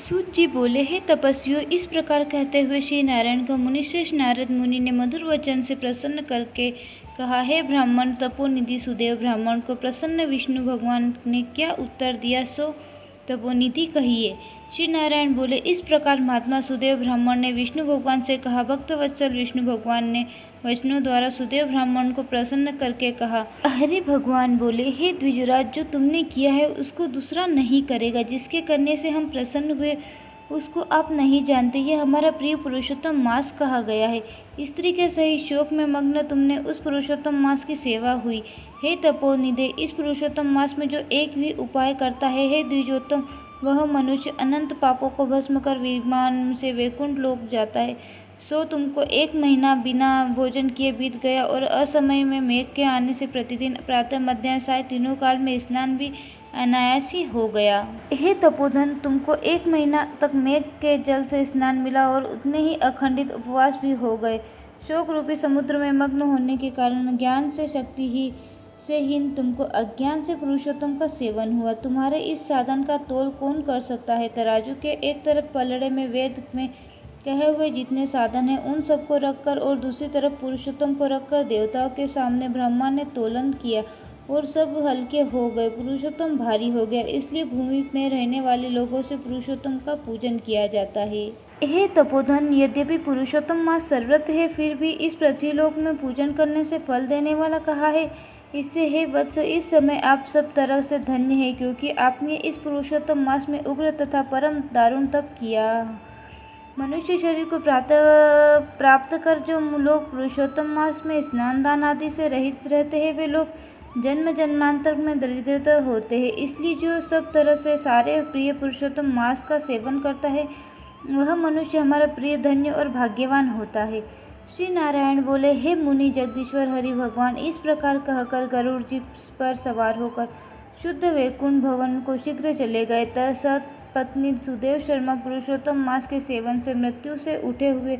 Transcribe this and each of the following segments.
सूत जी बोले, हे तपस्वियों, इस प्रकार कहते हुए श्री नारायण को मुनिश्रेष्ठ नारद मुनि ने मधुर वचन से प्रसन्न करके कहा, हे ब्राह्मण तपोनिधि सुदेव, ब्राह्मण को प्रसन्न विष्णु भगवान ने क्या उत्तर दिया सो तपोनिधि कहिए। श्री नारायण बोले, इस प्रकार महात्मा सुदेव ब्राह्मण ने विष्णु भगवान से कहा। भक्तवत्सल विष्णु भगवान ने वचनों द्वारा सुदेव ब्राह्मण को प्रसन्न करके कहा। हरि भगवान बोले, हे द्विजराज, जो तुमने किया है उसको दूसरा नहीं करेगा। जिसके करने से हम प्रसन्न हुए उसको आप नहीं जानते। यह हमारा प्रिय पुरुषोत्तम मास कहा गया है। स्त्री के सही शोक में मग्न तुमने उस पुरुषोत्तम मास की सेवा हुई। हे तपोनिधे, इस पुरुषोत्तम मास में जो एक भी उपाय करता है, हे द्विजोत्तम, वह मनुष्य अनंत पापों को भस्म कर विमान से वैकुंठ लोक जाता है। सो तुमको 1 महीना बिना भोजन किए बीत गया और असमय में मेघ के आने से प्रतिदिन प्रातः मध्याह्न साय तीनों काल में स्नान भी अनायास ही हो गया। हे तपोधन, तुमको 1 महीना तक मेघ के जल से स्नान मिला और उतने ही अखंडित उपवास भी हो गए। शोक रूपी समुद्र में मग्न होने के कारण ज्ञान से शक्ति ही से हीन तुमको अज्ञान से पुरुषोत्तम का सेवन हुआ। तुम्हारे इस साधन का तोल कौन कर सकता है। तराजू के एक तरफ पलड़े में वेद में कहे हुए जितने साधन हैं उन सबको रखकर और दूसरी तरफ पुरुषोत्तम को रखकर देवताओं के सामने ब्रह्मा ने तोलन किया और सब हल्के हो गए। पुरुषोत्तम भारी हो गया, इसलिए भूमि में रहने वाले लोगों से पुरुषोत्तम का पूजन किया जाता है। हे तपोधन, यद्यपि पुरुषोत्तम मास सर्वत्र है, फिर भी इस पृथ्वीलोक में पूजन करने से फल देने वाला कहा है। इससे हे वत्स, इस समय आप सब तरह से धन्य हैं, क्योंकि आपने इस पुरुषोत्तम मास में उग्र तथा परम दारुण तप किया। मनुष्य शरीर को प्राप्त कर जो लोग पुरुषोत्तम मास में स्नान दान आदि से रहित रहते हैं, वे लोग जन्म जन्मांतर में दरिद्रता होते हैं। इसलिए जो सब तरह से सारे प्रिय पुरुषोत्तम मास का सेवन करता है, वह मनुष्य हमारा प्रिय, धन्य और भाग्यवान होता है। श्री नारायण बोले, हे मुनि जगदीश्वर हरि भगवान, इस प्रकार कहकर गरुड़ जी पर सवार होकर शुद्ध वैकुंठ भवन को शीघ्र चले गए। पत्नी सुदेव शर्मा पुरुषोत्तम मास के सेवन से मृत्यु से उठे हुए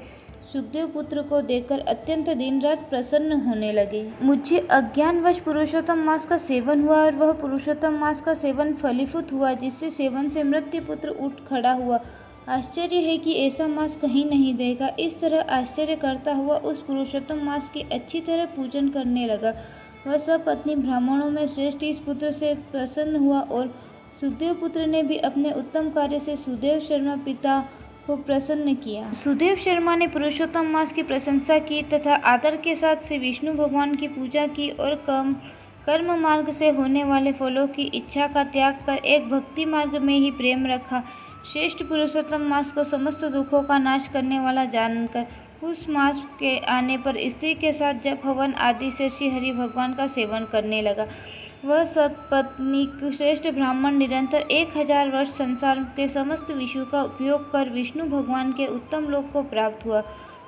सुखदेव पुत्र को देखकर अत्यंत दिन रात प्रसन्न होने लगे। मुझे अज्ञानवश पुरुषोत्तम मास का सेवन हुआ और वह पुरुषोत्तम मास का सेवन फलीभूत हुआ, जिससे सेवन से मृत्यु पुत्र उठ खड़ा हुआ। आश्चर्य है कि ऐसा मास कहीं नहीं देगा। इस तरह आश्चर्य करता हुआ उस पुरुषोत्तम मास की अच्छी तरह पूजन करने लगा। वह सब पत्नी ब्राह्मणों में श्रेष्ठ इस पुत्र से प्रसन्न हुआ और सुखदेव पुत्र ने भी अपने उत्तम कार्य से सुदेव शर्मा पिता को प्रसन्न किया। सुदेव शर्मा ने पुरुषोत्तम मास की प्रशंसा की तथा आदर के साथ से विष्णु भगवान की पूजा की और कर्म मार्ग से होने वाले फलों की इच्छा का त्याग कर एक भक्ति मार्ग में ही प्रेम रखा। श्रेष्ठ पुरुषोत्तम मास को समस्त दुखों का नाश करने वाला जानकर उस मास के आने पर स्त्री के साथ जप हवन आदि से श्री हरि भगवान का सेवन करने लगा। वह सत्पत्नीक श्रेष्ठ ब्राह्मण निरंतर 1000 वर्ष संसार के समस्त विषयों का उपयोग कर विष्णु भगवान के उत्तम लोक को प्राप्त हुआ,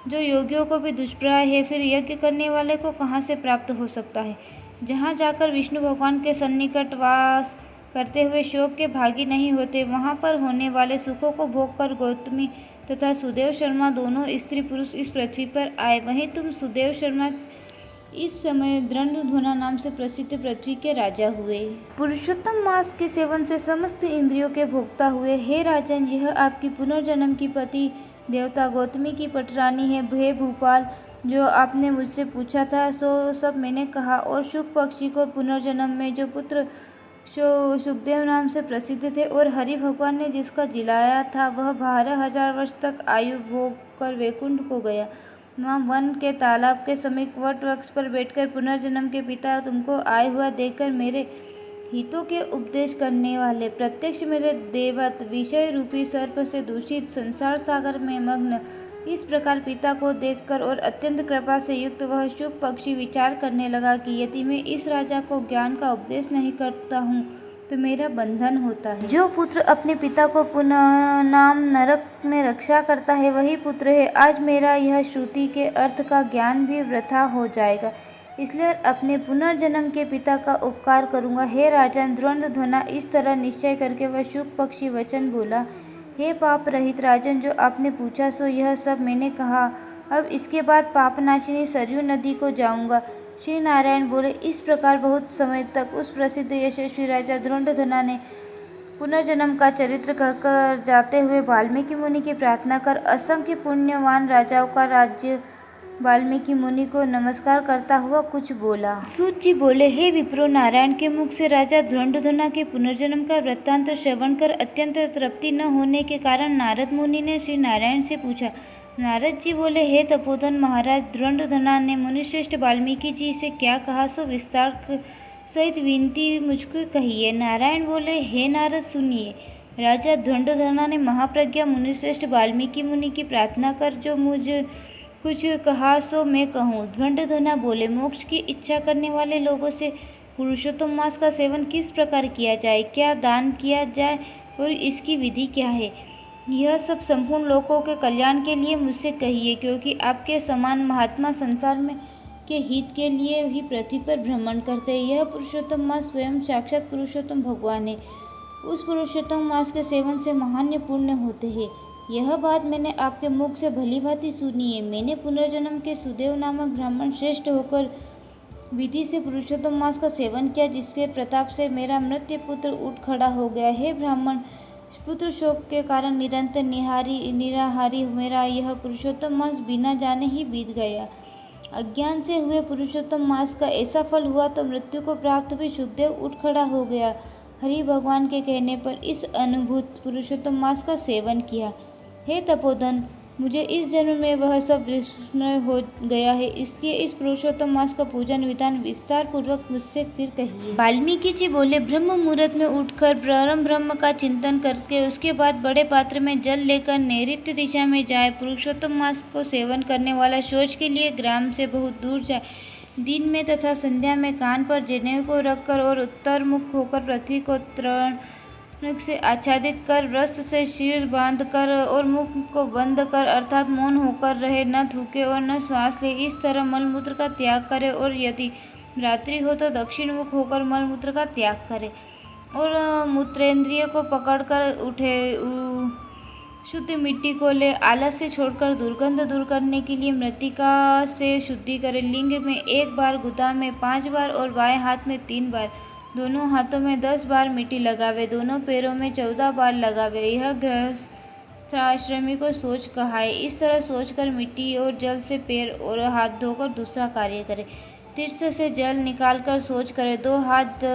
जो योगियों को भी दुष्प्राय है। फिर यज्ञ करने वाले को कहाँ से प्राप्त हो सकता है। जहाँ जाकर विष्णु भगवान के सन्निकट वास करते हुए शोक के भागी नहीं होते, वहाँ पर होने वाले सुखों को भोग कर गौतमी तथा सुदेव शर्मा दोनों स्त्री पुरुष इस पृथ्वी पर आए। वहीं तुम सुदेव शर्मा इस समय दृंधध्वना नाम से प्रसिद्ध पृथ्वी के राजा हुए। पुरुषोत्तम मास के सेवन से समस्त इंद्रियों के भोक्ता हुए। हे राजन, यह आपकी पुनर्जन्म की पति देवता गौतमी की पटरानी है। हे भूपाल, जो आपने मुझसे पूछा था सो सब मैंने कहा। और शुक पक्षी को पुनर्जन्म में जो पुत्र सुखदेव नाम से प्रसिद्ध थे और हरि भगवान ने जिसका जिलाया था, वह 12,000 वर्ष तक आयु भोग कर वैकुंठ को गया। वहाँ वन के तालाब के समीप वट वृक्ष पर बैठकर पुनर्जन्म के पिता तुमको आए हुआ देखकर मेरे हितों के उपदेश करने वाले प्रत्यक्ष मेरे देवत विषय रूपी सर्प से दूषित संसार सागर में मग्न इस प्रकार पिता को देखकर और अत्यंत कृपा से युक्त वह शुभ पक्षी विचार करने लगा कि यदि मैं इस राजा को ज्ञान का उपदेश नहीं करता हूँ तो मेरा बंधन होता है। जो पुत्र अपने पिता को पुनः नाम नरक में रक्षा करता है, वही पुत्र है। आज मेरा यह श्रुति के अर्थ का ज्ञान भी वृथा हो जाएगा, इसलिए अपने पुनर्जन्म के पिता का उपकार करूँगा। हे राजन, द्वंद्वध्वना इस तरह निश्चय करके वह शुक पक्षी वचन बोला। हे पाप रहित राजन, जो आपने पूछा सो यह सब मैंने कहा। अब इसके बाद पापनाशिनी सरयू नदी को जाऊंगा। श्री नारायण बोले, इस प्रकार बहुत समय तक उस प्रसिद्ध यशस्वी राजा द्रोणधना ने पुनर्जन्म का चरित्र कहकर जाते हुए वाल्मीकि मुनि की प्रार्थना कर असंख्य पुण्यवान राजाओं का राज्य वाल्मीकि मुनि को नमस्कार करता हुआ कुछ बोला। सूत जी बोले, हे विप्रो, नारायण के मुख से राजा धुरंधुना के पुनर्जन्म का वृत्तांत श्रवण कर अत्यंत तृप्ति न होने के कारण नारद मुनि ने श्री नारायण से पूछा। नारद जी बोले, हे तपोधन महाराज, धुरंधुना ने मुनिश्रेष्ठ वाल्मीकि जी से क्या कहा सो विस्तार सहित विनती मुझको कहिए। नारायण बोले, हे नारद सुनिए। राजा धुरंधुना ने महाप्रज्ञा मुनिश्रेष्ठ वाल्मीकि मुनि की प्रार्थना कर जो मुझ कुछ कहा सो मैं कहूँ। धुरंधुना बोले, मोक्ष की इच्छा करने वाले लोगों से पुरुषोत्तम मास का सेवन किस प्रकार किया जाए, क्या दान किया जाए और इसकी विधि क्या है, यह सब संपूर्ण लोगों के कल्याण के लिए मुझसे कहिए, क्योंकि आपके समान महात्मा संसार में के हित के लिए ही पृथ्वी पर भ्रमण करते हैं। यह पुरुषोत्तम मास स्वयं साक्षात पुरुषोत्तम भगवान है। उस पुरुषोत्तम मास के सेवन से महान्य पुण्य होते हैं। यह बात मैंने आपके मुख से भली भांति सुनी है। मैंने पुनर्जन्म के सुदेव नामक ब्राह्मण श्रेष्ठ होकर विधि से पुरुषोत्तम मास का सेवन किया, जिसके प्रताप से मेरा मृत्यु पुत्र उठ खड़ा हो गया है। ब्राह्मण पुत्र शोक के कारण निरंतर निराहारी मेरा यह पुरुषोत्तम मास बिना जाने ही बीत गया। अज्ञान से हुए पुरुषोत्तम मास का ऐसा फल हुआ तो मृत्यु को प्राप्त भी सुखदेव उठ खड़ा हो गया। हरि भगवान के कहने पर इस अनुभूत पुरुषोत्तम मास का सेवन किया। हे तपोधन, मुझे इस जन्म में वह सब विस्मय हो गया है, इसलिए इस पुरुषोत्तम मास का पूजन विधान विस्तार पूर्वक मुझसे फिर कहिए। वाल्मीकि जी बोले, ब्रह्म मुहूर्त में उठकर परम ब्रह्म का चिंतन करके उसके बाद बड़े पात्र में जल लेकर नैऋत्य दिशा में जाए। पुरुषोत्तम मास को सेवन करने वाला शौच के लिए ग्राम से बहुत दूर जाए। दिन में तथा संध्या में कान पर जनेऊ को रखकर और उत्तर मुख होकर पृथ्वी को तृण से आच्छादित कर वस्त्र से सिर बांध कर और मुख को बंद कर अर्थात मौन होकर रहे, न थूके और न श्वास ले। इस तरह मलमूत्र का त्याग करे और यदि रात्रि हो तो दक्षिण मुख होकर मलमूत्र का त्याग करे और मूत्रेंद्रिय को पकड़कर उठे। शुद्ध मिट्टी को ले, आलस से छोड़कर दुर्गंध दूर करने के लिए मृतिका से शुद्धि करे। लिंग में 1 बार, गुदा में 5 बार और बाएं हाथ में 3 बार, दोनों हाथों में 10 बार मिट्टी लगावे, दोनों पैरों में 14 बार लगावे। यह गृहस्थाश्रमी को सोच कहा है। इस तरह सोचकर मिट्टी और जल से पैर और हाथ धोकर दूसरा कार्य करे। तीर्थ से जल निकालकर सोच करे, 2 हाथ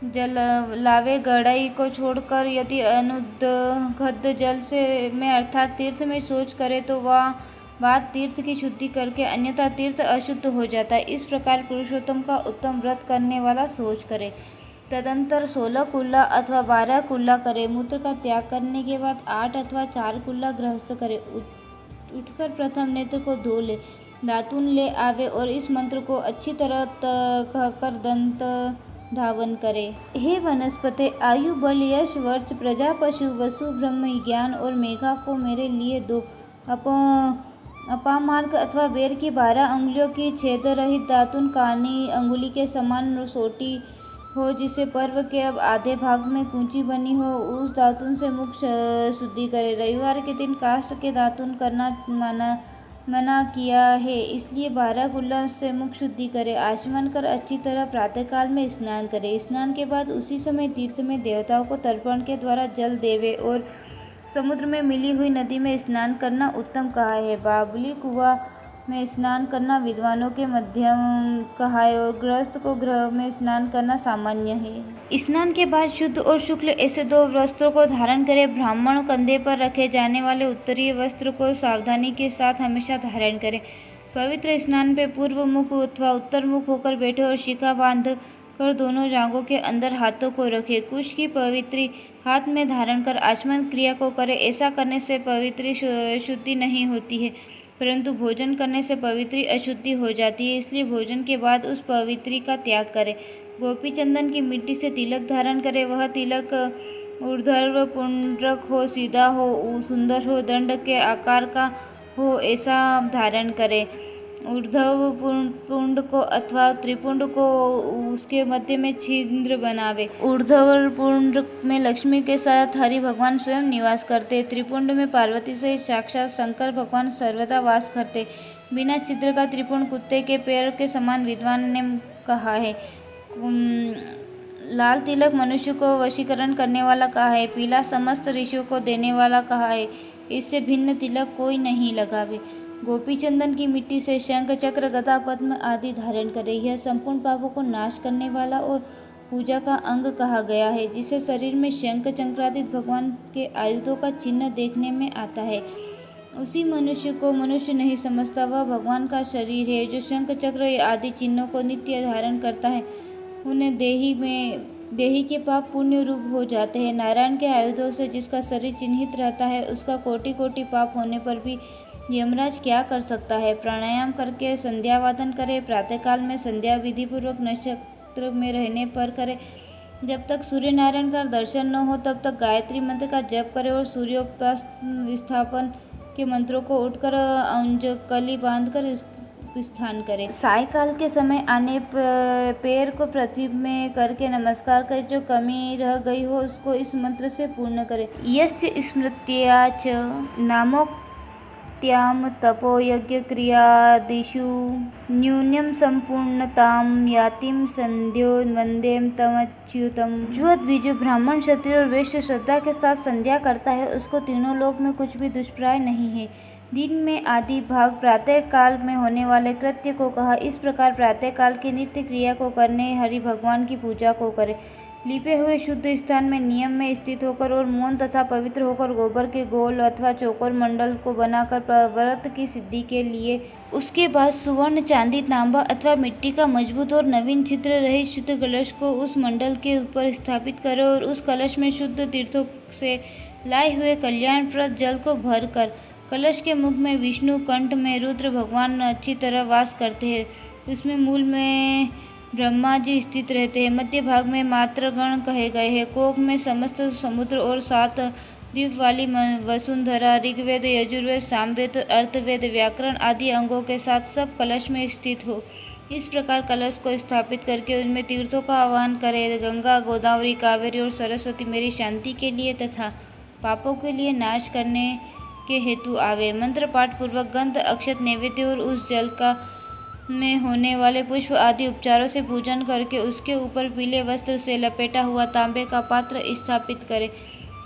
जल लावे। गड़ाई को छोड़कर यदि अनुदग्ध जल से में अर्थात तीर्थ में सोच करे तो वह बाद तीर्थ की शुद्धि करके, अन्यथा तीर्थ अशुद्ध हो जाता है। इस प्रकार पुरुषोत्तम का उत्तम व्रत करने वाला सोच करे। तदंतर 16 कुल्ला अथवा 12 कुल्ला करे। मूत्र का त्याग करने के बाद 8 अथवा 4 कुल्ला गृहस्थ करे। उठकर प्रथम नेत्र को धो ले, दातुन ले आवे और इस मंत्र को अच्छी तरह कहकर दंत धावन करे। हे वनस्पते, आयु, बल, यश, वर्च, प्रजा, पशु, वसु, ब्रह्म, ज्ञान और मेघा को मेरे लिए दो। अपामार्ग अथवा बेर की 12 अंगुलियों की छेद रहित दातुन कानी अंगुली के समान सोटी हो, जिसे पर्व के अब आधे भाग में कूंची बनी हो, उस दातुन से मुख शुद्धि करे। रविवार के दिन काष्ठ के दातुन करना मना किया है, इसलिए 12 कुल्ला से मुख शुद्धि करे। आचमन कर अच्छी तरह प्रातःकाल में स्नान करे। स्नान के बाद उसी समय तीर्थ में देवताओं को तर्पण के द्वारा जल देवे और समुद्र में मिली हुई नदी में स्नान करना उत्तम कहा है। बावली कुआं में स्नान करना विद्वानों के मध्यम कहा है और गृहस्थ को गृह में स्नान करना सामान्य है। स्नान के बाद शुद्ध और शुक्ल ऐसे 2 वस्त्रों को धारण करे। ब्राह्मण कंधे पर रखे जाने वाले उत्तरीय वस्त्र को सावधानी के साथ हमेशा धारण करे। पवित्र स्नान पे पूर्व मुख अथवा उत्तर मुख होकर बैठे और शिखा बांध कर दोनों जांघों के अंदर हाथों को रखे। कुश की पवित्री हाथ में धारण कर आचमन क्रिया को करे। ऐसा करने से पवित्री शुद्धि नहीं होती है, परंतु भोजन करने से पवित्री अशुद्धि हो जाती है, इसलिए भोजन के बाद उस पवित्री का त्याग करे। गोपी चंदन की मिट्टी से तिलक धारण करे। वह तिलक ऊर्ध्व पुंड्रक हो, सीधा हो, सुंदर हो, दंड के आकार का हो, ऐसा धारण करे। ऊर्ध्व पुंड को अथवा त्रिपुंड को उसके मध्य में छिद्र बनावे। ऊर्ध्व पुंड में लक्ष्मी के साथ हरि भगवान स्वयं निवास करते। त्रिपुंड में पार्वती से साक्षात शंकर भगवान सर्वदा वास करते। बिना छिद्र का त्रिपुंड कुत्ते के पैर के समान विद्वान ने कहा है। लाल तिलक मनुष्य को वशीकरण करने वाला कहा है, पीला समस्त ऋषियों को देने वाला कहा है, इससे भिन्न तिलक कोई नहीं लगावे। गोपी चंदन की मिट्टी से शंख चक्र गदा पद्म आदि धारण करे। यह संपूर्ण पापों को नाश करने वाला और पूजा का अंग कहा गया है, जिसे शरीर में शंख चक्रादि भगवान के आयुधों का चिन्ह देखने में आता है। उसी मनुष्य को मनुष्य नहीं समझता, वह भगवान का शरीर है। जो शंख चक्र आदि चिन्हों को नित्य धारण करता है, उन्हें देही के पाप पुण्य रूप हो जाते हैं। नारायण के आयुधों से जिसका शरीर चिन्हित रहता है, उसका कोटि कोटि पाप होने पर भी यमराज क्या कर सकता है। प्राणायाम करके संध्या वादन करे, प्रातःकाल में संध्या विधि पूर्वक नक्षत्र में रहने पर करे। जब तक सूर्य नारायण का दर्शन न हो तब तक गायत्री मंत्र का जप करे और सूर्योपास स्थापन के मंत्रों को उठकर अंजकली बांधकर स्थान करे। सायकाल के समय आने पैर को पृथ्वी में करके नमस्कार करे। जो कमी रह गई हो उसको इस मंत्र से पूर्ण करे। यस्य स्मृत्या च नामोक्त्याम तपो यज्ञ क्रियादिषु न्यूनम संपूर्णताम यातिम संध्यो वंदेम तमच्युतम। जो द्विज ब्राह्मण क्षत्रिय और वैश्य श्रद्धा के साथ संध्या करता है, उसको तीनों लोक में कुछ भी दुष्प्राय नहीं है। दिन में आदि भाग प्रातः काल में होने वाले कृत्य को कहा। इस प्रकार प्रातः काल की नित्य क्रिया को करने हरि भगवान की पूजा को करे। लिपे हुए शुद्ध स्थान में नियम में स्थित होकर और मौन तथा पवित्र होकर गोबर के गोल अथवा चौकोर मंडल को बनाकर व्रत की सिद्धि के लिए, उसके बाद सुवर्ण चांदी तांबा अथवा मिट्टी का मजबूत और नवीन छिद्र रहित शुद्ध कलश को उस मंडल के ऊपर स्थापित करे और उस कलश में शुद्ध तीर्थों से लाए हुए कल्याणप्रद जल को भर कर कलश के मुख में विष्णु, कंठ में रुद्र भगवान अच्छी तरह वास करते हैं। उसमें मूल में ब्रह्मा जी स्थित रहते हैं। मध्य भाग में मात्रगण कहे गए हैं। कोक में समस्त समुद्र और 7 द्वीप वाली वसुंधरा, ऋग्वेद, यजुर्वेद, सामवेद, अर्थवेद, व्याकरण आदि अंगों के साथ सब कलश में स्थित हो। इस प्रकार कलश को स्थापित करके उनमें तीर्थों का आह्वान करें। गंगा, गोदावरी, कावेरी और सरस्वती मेरी शांति के लिए तथा पापों के लिए नाश करने के हेतु आवे। मंत्र पाठ पूर्वक गंध, अक्षत, नैवेद्य और उस जल का में होने वाले पुष्प आदि उपचारों से पूजन करके उसके ऊपर पीले वस्त्र से लपेटा हुआ तांबे का पात्र स्थापित करे।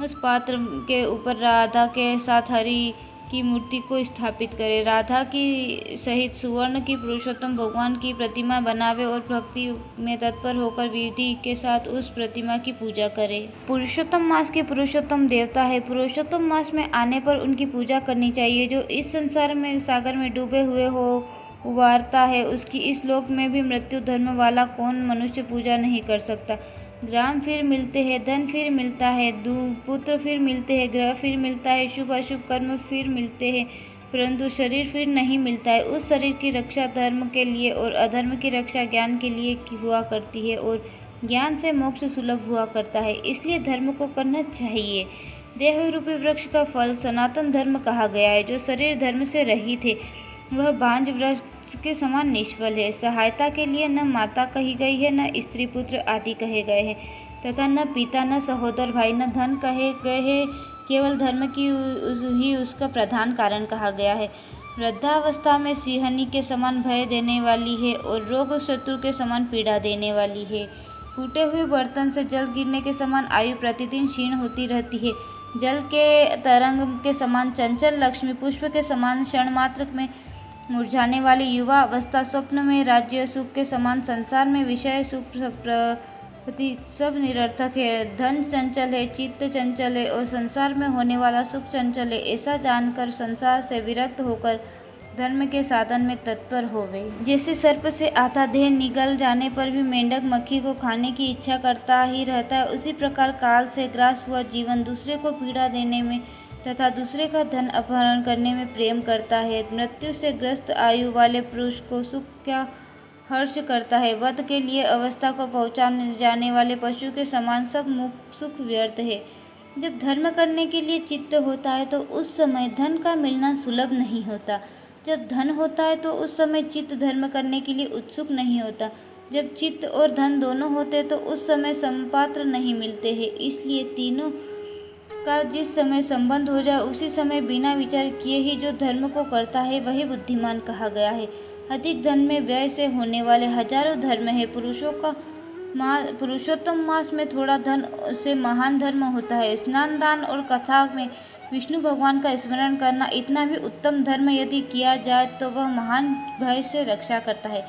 उस पात्र के ऊपर राधा के साथ हरि की मूर्ति को स्थापित करे। राधा की सहित सुवर्ण की पुरुषोत्तम भगवान की प्रतिमा बनावे और भक्ति में तत्पर होकर विधि के साथ उस प्रतिमा की पूजा करे। पुरुषोत्तम मास के पुरुषोत्तम देवता है। पुरुषोत्तम मास में आने पर उनकी पूजा करनी चाहिए। जो इस संसार में सागर में डूबे हुए हो उबारता है, उसकी इस लोक में भी मृत्यु धर्म वाला कौन मनुष्य पूजा नहीं कर सकता। ग्राम फिर मिलते हैं, धन फिर मिलता है, पुत्र फिर मिलते हैं, ग्रह फिर मिलता है, शुभ अशुभ कर्म फिर मिलते हैं, परंतु शरीर फिर नहीं मिलता है। उस शरीर की रक्षा धर्म के लिए और अधर्म की रक्षा ज्ञान के लिए हुआ करती है और ज्ञान से मोक्ष सुलभ हुआ करता है। इसलिए धर्म को करना चाहिए। देह रूपी वृक्ष का फल सनातन धर्म कहा गया है। जो शरीर धर्म से रहित है वह बांझ वृक्ष के समान निष्फल है। सहायता के लिए न माता कही गई है, न स्त्री पुत्र आदि कहे गए हैं, तथा न पिता, न सहोदर भाई, न धन कहे गए हैं। केवल धर्म की ही उसका प्रधान कारण कहा गया है। वृद्धावस्था में सिंहनी के समान भय देने वाली है और रोग शत्रु के समान पीड़ा देने वाली है। फूटे हुए बर्तन से जल गिरने के समान आयु प्रतिदिन क्षीण होती रहती है। जल के तरंग के समान चंचल, लक्ष्मी पुष्प के समान क्षण मात्र में मुरझाने वाली युवा अवस्था, स्वप्न में राज्य सुख के समान संसार में विषय सुख प्रति सब निरर्थक है। धन चंचल है, चित्त चंचल है और संसार में होने वाला सुख चंचल है। ऐसा जानकर संसार से विरक्त होकर धर्म के साधन में तत्पर होवे। जैसे सर्प से आधा देह निगल जाने पर भी मेंढक मक्खी को खाने की इच्छा करता ही रहता है, उसी प्रकार काल से ग्रास हुआ जीवन दूसरे को पीड़ा देने में तथा दूसरे का धन अपहरण करने में प्रेम करता है। मृत्यु से ग्रस्त आयु वाले पुरुष को सुख क्या हर्ष करता है। वध के लिए अवस्था को पहुँचा जाने वाले पशु के समान सब सुख व्यर्थ है। जब धर्म करने के लिए चित्त होता है तो उस समय धन का मिलना सुलभ नहीं होता। जब धन होता है तो उस समय चित्त धर्म करने के लिए उत्सुक नहीं होता। जब चित्त और धन दोनों होते तो उस समय समपात्र नहीं मिलते हैं। इसलिए तीनों का जिस समय संबंध हो जाए उसी समय बिना विचार किए ही जो धर्म को करता है वही बुद्धिमान कहा गया है। अधिक धन में व्यय से होने वाले हजारों धर्म है। पुरुषों का पुरुषोत्तम मास में थोड़ा धन से महान धर्म होता है। स्नान, दान और कथा में विष्णु भगवान का स्मरण करना इतना भी उत्तम धर्म यदि किया जाए तो वह महान भय से रक्षा करता है।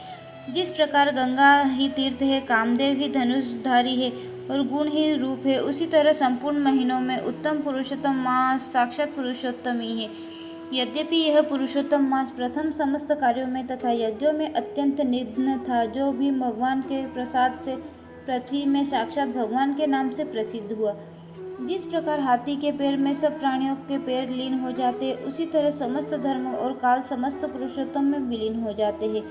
जिस प्रकार गंगा ही तीर्थ है, कामदेव ही धनुषधारी है और गुण ही रूप है, उसी तरह संपूर्ण महीनों में उत्तम पुरुषोत्तम मास साक्षात पुरुषोत्तम ही है। यद्यपि यह पुरुषोत्तम मास प्रथम समस्त कार्यों में तथा यज्ञों में अत्यंत निघ्न था, जो भी भगवान के प्रसाद से पृथ्वी में साक्षात भगवान के नाम से प्रसिद्ध हुआ। जिस प्रकार हाथी के पैर में सब प्राणियों के पैर लीन हो जाते हैं, उसी तरह समस्त धर्म और काल समस्त पुरुषोत्तम में विलीन हो जाते हैं।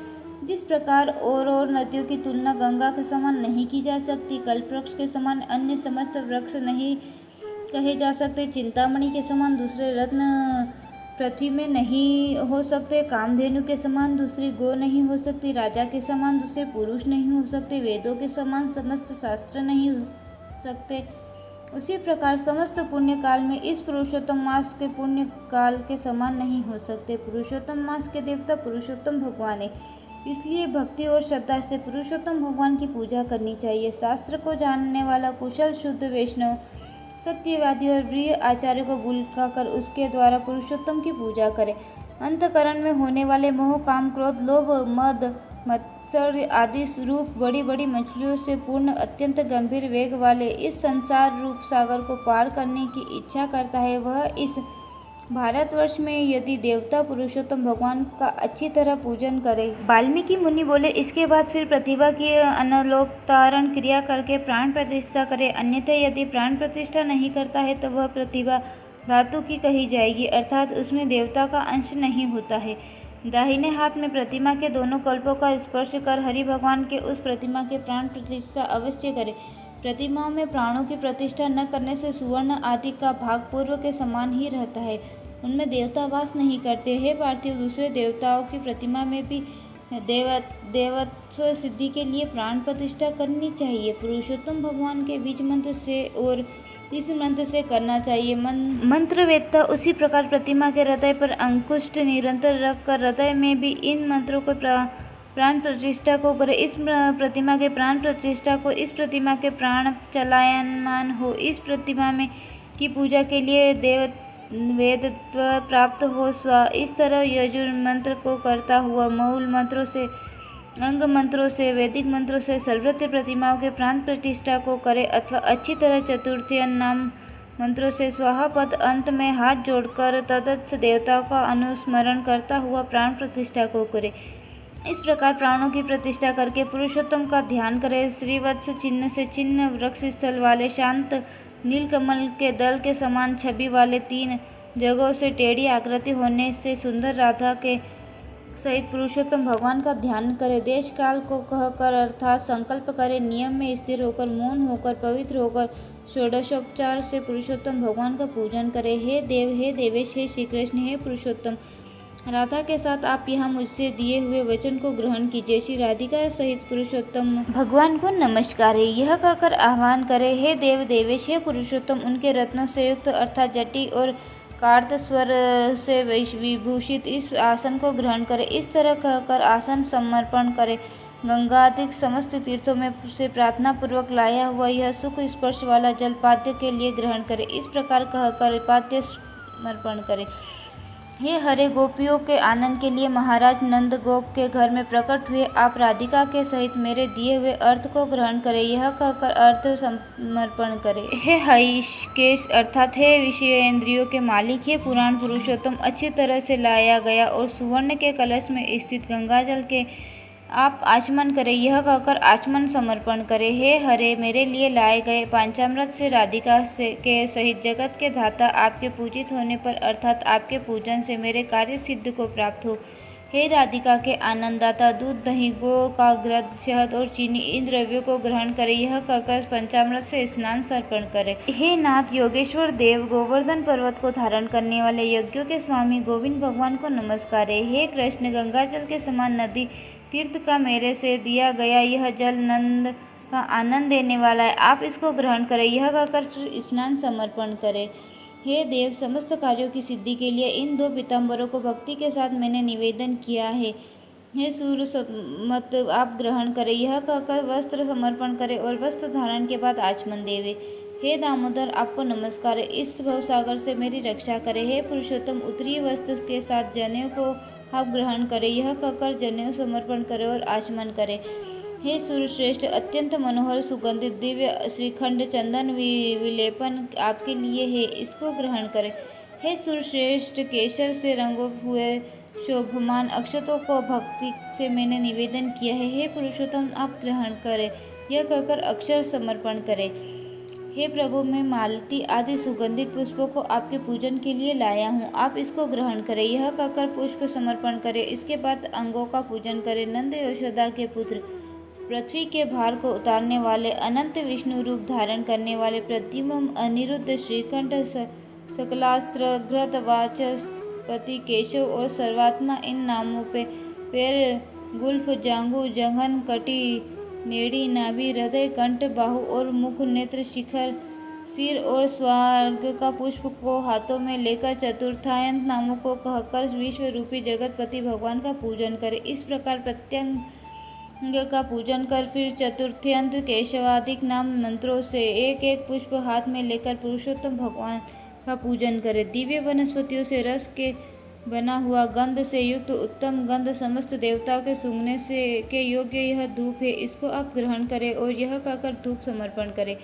जिस प्रकार और नदियों की तुलना गंगा के समान नहीं की जा सकती, कल्पवृक्ष के समान अन्य समस्त वृक्ष नहीं कहे जा सकते, चिंतामणि के समान दूसरे रत्न पृथ्वी में नहीं हो सकते, कामधेनु के समान दूसरी गौ नहीं हो सकती, राजा के समान दूसरे पुरुष नहीं हो सकते, वेदों के समान समस्त शास्त्र नहीं हो सकते, उसी प्रकार समस्त पुण्य काल में इस पुरुषोत्तम मास के पुण्य काल के समान नहीं हो सकते। पुरुषोत्तम मास के देवता पुरुषोत्तम भगवान है, इसलिए भक्ति और श्रद्धा से पुरुषोत्तम भगवान की पूजा करनी चाहिए। शास्त्र को जानने वाला कुशल शुद्ध वैष्णव सत्यवादी और प्रिय आचार्य को बुलाकर उसके द्वारा पुरुषोत्तम की पूजा करे। अंतकरण में होने वाले मोह, काम, क्रोध, लोभ, मद, मत्सर आदि रूप बड़ी बड़ी मछलियों से पूर्ण अत्यंत गंभीर वेग वाले इस संसार रूप सागर को पार करने की इच्छा करता है, वह इस भारतवर्ष में यदि देवता पुरुषोत्तम भगवान का अच्छी तरह पूजन करे। वाल्मीकि मुनि बोले, इसके बाद फिर प्रतिभा की अनलोकतारण क्रिया करके प्राण प्रतिष्ठा करे, अन्यथा यदि प्राण प्रतिष्ठा नहीं करता है तो वह प्रतिभा धातु की कही जाएगी, अर्थात उसमें देवता का अंश नहीं होता है। दाहिने हाथ में प्रतिमा के दोनों कल्पों का स्पर्श कर हरि भगवान के उस प्रतिमा के प्राण प्रतिष्ठा अवश्य करे। प्रतिमाओं में प्राणों की प्रतिष्ठा न करने से सुवर्ण आदि का भाग पूर्व के समान ही रहता है, उनमें देवता वास नहीं करते। हे पार्थिव, दूसरे देवताओं की प्रतिमा में भी देवत्व सिद्धि के लिए प्राण प्रतिष्ठा करनी चाहिए। पुरुषोत्तम भगवान के बीज मंत्र से और इस मंत्र से करना चाहिए। मंत्रवेत्ता उसी प्रकार प्रतिमा के हृदय पर अंकुश निरंतर रखकर हृदय में भी इन मंत्रों को प्राण प्रतिष्ठा को करे। इस प्रतिमा के प्राण प्रतिष्ठा को इस प्रतिमा के प्राण चलायमान हो, इस प्रतिमा में की पूजा के लिए वेदत्व प्राप्त हो स्व। इस तरह यजुर मंत्र को करता हुआ मूल मंत्रों से, अंग मंत्रों से, वैदिक मंत्रों से सर्वत्र प्रतिमाओं के प्राण प्रतिष्ठा को करे, अथवा अच्छी तरह चतुर्थी नाम मंत्रों से स्वाहा पद अंत में हाथ जोड़कर तत्त देवताओं का अनुस्मरण करता हुआ प्राण प्रतिष्ठा को करे। इस प्रकार प्राणों की प्रतिष्ठा करके पुरुषोत्तम का ध्यान करे। श्रीवत्स चिन्ह से चिन्ह, वृक्ष स्थल वाले, शांत नीलकमल के दल के समान छवि वाले, 3 जगहों से टेढ़ी आकृति होने से सुंदर राधा के सहित पुरुषोत्तम भगवान का ध्यान करे। देश काल को कहकर अर्थात संकल्प करे, नियम में स्थिर होकर, मौन होकर, पवित्र होकर षोडशोपचार से पुरुषोत्तम भगवान का पूजन करे। हे देव, हे देवेश, हे श्री कृष्ण, हे पुरुषोत्तम, राधा के साथ आप यहाँ मुझसे दिए हुए वचन को ग्रहण कीजिए। श्री राधिका सहित पुरुषोत्तम भगवान को नमस्कार है, यह कहकर आह्वान करे। हे देव देवेश, हे पुरुषोत्तम, उनके रत्नों से युक्त अर्थात जटी और कार्त स्वर से विभूषित इस आसन को ग्रहण करे। इस तरह कहकर आसन समर्पण करे। गंगादिक समस्त तीर्थों में से प्रार्थना पूर्वक लाया हुआ यह सुख स्पर्श वाला जल पाद्य के लिए ग्रहण करे। इस प्रकार कहकर पाद्य समर्पण करे। हे हरे, गोपियों के आनंद के लिए महाराज नंद गोप के घर में प्रकट हुए आप राधिका के सहित मेरे दिए हुए अर्थ को ग्रहण करें, यह कहकर अर्थ समर्पण करें। हे हरिकेश अर्थात हे विषयेंद्रियों के मालिक, हे पुराण पुरुषोत्तम, अच्छी तरह से लाया गया और सुवर्ण के कलश में स्थित गंगाजल के आप आचमन करें, यह कहकर आचमन समर्पण करें। हे हरे, मेरे लिए लाए गए पंचामृत से राधिका के सहित जगत के धाता आपके पूजित होने पर अर्थात आपके पूजन से मेरे कार्य सिद्ध को प्राप्त हो। हे राधिका के आनंददाता, दूध, दही, गो का घृत, शहद और चीनी इन द्रव्यों को ग्रहण करें, यह कहकर पंचामृत से स्नान समर्पण करें। हे नाथ योगेश्वर देव, गोवर्धन पर्वत को धारण करने वाले यज्ञों के स्वामी गोविंद भगवान को नमस्कार है। हे कृष्ण, गंगाजल के समान नदी तीर्थ का मेरे से दिया गया यह जल नंद का आनंद देने वाला है, आप इसको ग्रहण करें, यह कहकर स्नान समर्पण करें। हे देव, समस्त कार्यों की सिद्धि के लिए इन 2 पीताम्बरों को भक्ति के साथ मैंने निवेदन किया है। हे सूर्य मत आप ग्रहण करें। यह कहकर वस्त्र समर्पण करें और वस्त्र धारण के बाद आचमन देवे। हे दामोदर आपको नमस्कार है, इस भवसागर से मेरी रक्षा करें। हे पुरुषोत्तम उत्तरीय वस्त्र के साथ जनेऊ को आप ग्रहण करें। यह कहकर जनेऊ समर्पण करें और आचमन करें। हे सूर्यश्रेष्ठ अत्यंत मनोहर सुगंधित दिव्य श्रीखंड चंदन विलेपन आपके लिए है, इसको ग्रहण करें। हे सूर्यश्रेष्ठ केसर से रंगे हुए शोभमान अक्षतों को भक्ति से मैंने निवेदन किया है। हे पुरुषोत्तम आप ग्रहण करें। यह कहकर अक्षर समर्पण करें। हे प्रभु मैं मालती आदि सुगंधित पुष्पों को आपके पूजन के लिए लाया हूँ, आप इसको ग्रहण करें। यह कहकर पुष्प समर्पण करें। इसके बाद अंगों का पूजन करें। नंद यशोदा के पुत्र, पृथ्वी के भार को उतारने वाले, अनंत विष्णु रूप धारण करने वाले, प्रद्युम्न अनिरुद्ध श्रीकंठ सकलास्त्र घृत वाचस्पति केशव और सर्वात्मा इन नामों पे पैर गुल्फ जांघू जघन कटी नेड़ी नाभि हृदय कंठ बाहु और मुख नेत्र शिखर सिर और स्वर्ग का पुष्प को हाथों में लेकर चतुर्थायंत नामों को कहकर विश्व रूपी जगतपति भगवान का पूजन करें। इस प्रकार प्रत्यंग का पूजन कर फिर चतुर्थ्यंत केशवादिक नाम मंत्रों से एक एक पुष्प हाथ में लेकर पुरुषोत्तम भगवान का पूजन करें। दिव्य वनस्पतियों से रस के बना हुआ गंध से युक्त उत्तम गंध समस्त देवताओं के सूंघने से के योग्य यह धूप है, इसको आप ग्रहण करें और यह कहकर धूप समर्पण करें।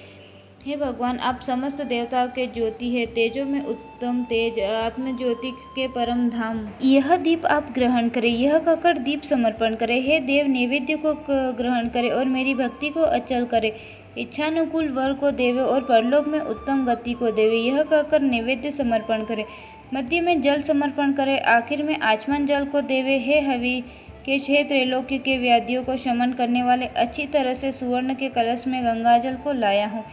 हे भगवान आप समस्त देवताओं के ज्योति है, तेजों में उत्तम तेज, आत्म ज्योति के परम धाम, यह दीप आप ग्रहण करें। यह कहकर दीप समर्पण करें। हे देव नैवेद्य को ग्रहण करें और मेरी भक्ति को अचल करें। इच्छानुकूल वर को देवे और परलोक में उत्तम गति को देवे। यह कहकर नैवेद्य समर्पण करें। मध्य में जल समर्पण करें, आखिर में आचमन जल को देवे। हे हवि के हे त्रैलोक्य के व्याधियों को शमन करने वाले, अच्छी तरह से सुवर्ण के कलश में गंगा जल को लाया हूँ,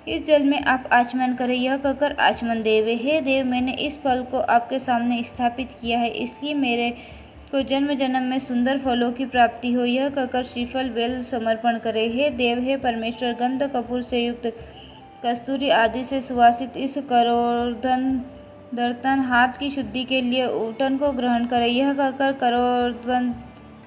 इस जल में आप आचमन करें। यह कहकर आचमन देवे। हे देव मैंने इस फल को आपके सामने स्थापित किया है, इसलिए मेरे को जन्म जन्म में सुंदर फलों की प्राप्ति हो। यह कहकर श्रीफल बेल समर्पण करें। हे देव हे परमेश्वर गंध कपूर से युक्त कस्तूरी आदि से सुवासित इस करोर्धन दर्तन हाथ की शुद्धि के लिए ऊटन को ग्रहण करें। यह कहकर करोर्ध्वन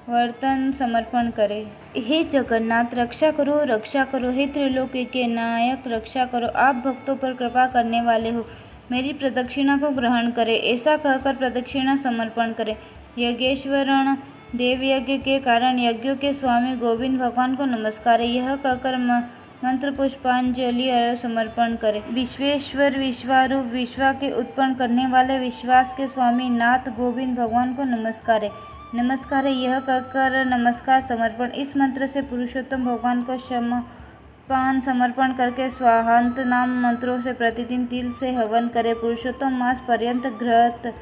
वर्तन समर्पण करें। हे जगन्नाथ रक्षा करो। हे त्रिलोकी के नायक रक्षा करो। आप भक्तों पर कृपा करने वाले हो, मेरी प्रदक्षिणा को ग्रहण करें। ऐसा कहकर प्रदक्षिणा समर्पण करें। यज्ञेश्वरण देव यज्ञ के कारण यज्ञों के स्वामी गोविंद भगवान को नमस्कार है। यह कहकर मंत्र पुष्पांजलि समर्पण करें। विश्वेश्वर विश्वारूप विश्वा के उत्पन्न करने वाले विश्वास के स्वामी नाथ गोविंद भगवान को नमस्कार है। यह कहकर नमस्कार समर्पण। इस मंत्र से पुरुषोत्तम भगवान को पान समर्पण करके स्वाहांत नाम मंत्रों से प्रतिदिन तिल से हवन करे। पुरुषोत्तम मास पर्यंत घृत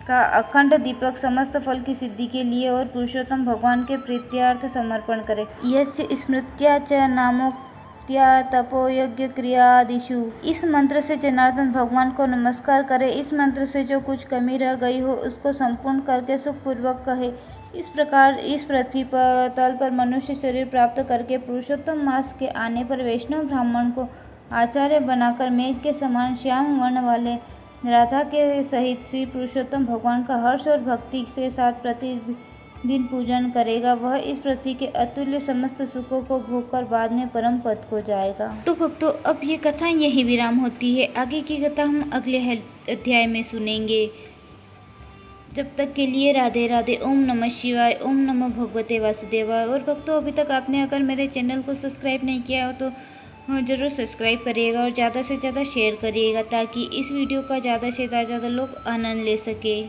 का अखंड दीपक समस्त फल की सिद्धि के लिए और पुरुषोत्तम भगवान के प्रीत्यार्थ समर्पण करे। यस्य स्मृत्या च नामोक्त्या तपोयज्ञ क्रियादिषु, इस मंत्र से जनार्दन भगवान को नमस्कार करे। इस मंत्र से जो कुछ कमी रह गई हो उसको संपूर्ण करके सुखपूर्वक कहे। इस प्रकार इस पृथ्वी पर तल पर मनुष्य शरीर प्राप्त करके पुरुषोत्तम मास के आने पर वैष्णव ब्राह्मण को आचार्य बनाकर मेघ के समान श्याम वर्ण वाले राधा के सहित श्री पुरुषोत्तम भगवान का हर्ष और भक्ति के साथ प्रतिदिन पूजन करेगा, वह इस पृथ्वी के अतुल्य समस्त सुखों को भोगकर बाद में परम पद को जाएगा। तो भक्तों अब ये कथा यही विराम होती है, आगे की कथा हम अगले अध्याय में सुनेंगे। जब तक के लिए राधे राधे। ओम नमः शिवाय। ओम नमः भगवते वासुदेवाय। और भक्तों अभी तक आपने अगर मेरे चैनल को सब्सक्राइब नहीं किया हो तो ज़रूर सब्सक्राइब करिएगा और ज़्यादा से ज़्यादा शेयर करिएगा ताकि इस वीडियो का ज़्यादा से ज़्यादा लोग आनंद ले सके।